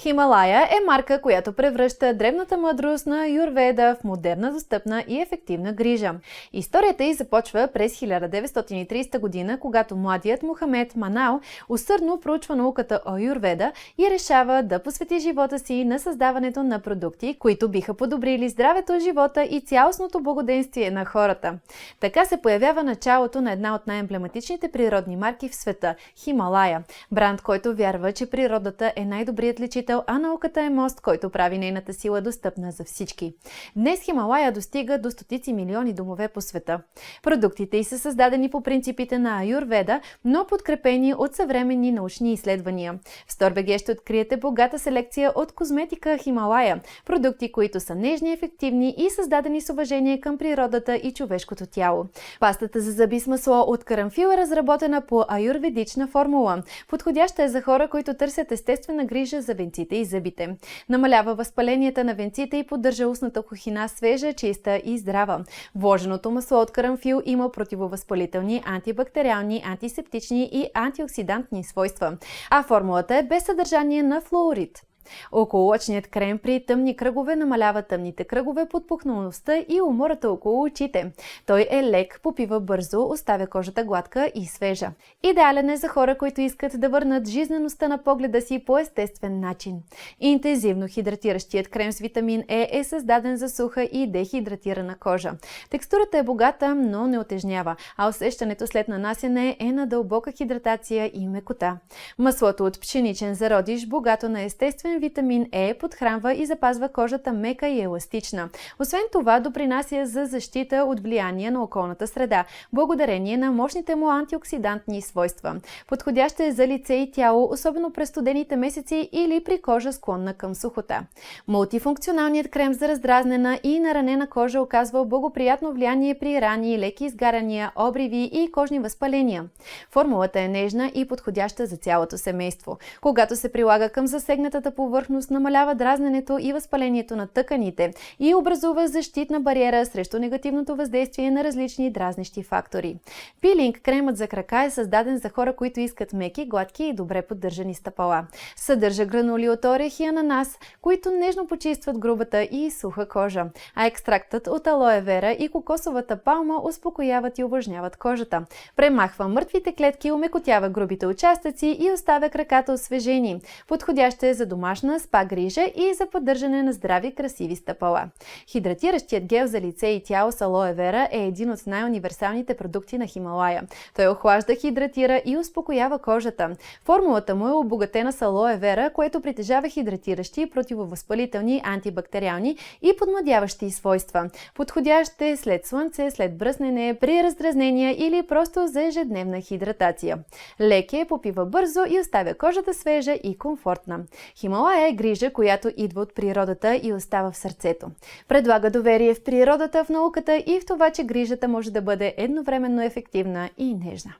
Хималая е марка, която превръща древната мъдрост на аюрведа в модерна, достъпна и ефективна грижа. Историята й започва през 1930 година, когато младият Мохамед Манал усърдно проучва науката аюрведа и решава да посвети живота си на създаването на продукти, които биха подобрили здравето, живота и цялостното благоденствие на хората. Така се появява началото на една от най-емблематичните природни марки в света – Хималая. Бранд, който вярва, че природата е най-добрият лечител, а науката е мост, който прави нейната сила достъпна за всички. Днес Хималая достига до стотици милиони домове по света. Продуктите й са създадени по принципите на аюрведа, но подкрепени от съвременни научни изследвания. В StoreBG ще откриете богата селекция от козметика Хималая, продукти, които са нежни, ефективни и създадени с уважение към природата и човешкото тяло. Пастата за зъби с масло от карамфил е разработена по аюрведична формула. Подходяща е за хора, които търсят естествена грижа за венците и зъбите. Намалява възпаленията на венците и поддържа устната кухина свежа, чиста и здрава. Вложеното масло от карамфил има противовъзпалителни, антибактериални, антисептични и антиоксидантни свойства, а формулата е без съдържание на флуорид. Околоочният крем при тъмни кръгове намалява тъмните кръгове, подпухналостта и умората около очите. Той е лек, попива бързо, оставя кожата гладка и свежа. Идеален е за хора, които искат да върнат жизнеността на погледа си по естествен начин. Интензивно хидратиращият крем с витамин е създаден за суха и дехидратирана кожа. Текстурата е богата, но не отежнява, а усещането след нанасяне е на дълбока хидратация и мекота. Маслото от пшеничен зародиш, богато на естествен витамин Е, подхранва и запазва кожата мека и еластична. Освен това, допринася за защита от влияние на околната среда, благодарение на мощните му антиоксидантни свойства. Подходяща е за лице и тяло, особено през студените месеци или при кожа склонна към сухота. Мултифункционалният крем за раздразнена и наранена кожа оказва благоприятно влияние при рани, леки изгаряния, обриви и кожни възпаления. Формулата е нежна и подходяща за цялото семейство. Когато се прилага към засегнатата повърхност, намалява дразненето и възпалението на тъканите и образува защитна бариера срещу негативното въздействие на различни дразнещи фактори. Пилинг кремът за крака е създаден за хора, които искат меки, гладки и добре поддържани стъпала. Съдържа гранули от орех и ананас, които нежно почистват грубата и суха кожа, а екстрактът от алоe вера и кокосовата палма успокояват и увлажняват кожата. Премахва мъртвите клетки, омекотява грубите участъци и оставя краката освежени. Подходяща е за домашна спа грижа и за поддържане на здрави, красиви стъпала. Хидратиращият гел за лице и тяло с алоe вера е един от най-универсалните продукти на Хималая. Той охлажда, хидратира и успокоява кожата. Формулата му е обогатена с алоe вера, което притежава хидратиращи, противовъзпалителни, антибактериални и подмладяващи свойства. Подходящ е след слънце, след бръснене, при раздразнения или просто за ежедневна хидратация. Лек е, попива бързо и оставя кожата свежа и комфортна. Хималая е грижа, която идва от природата и остава в сърцето. Предлага доверие в природата, в науката и в това, че грижата може да бъде едновременно ефективна и нежна.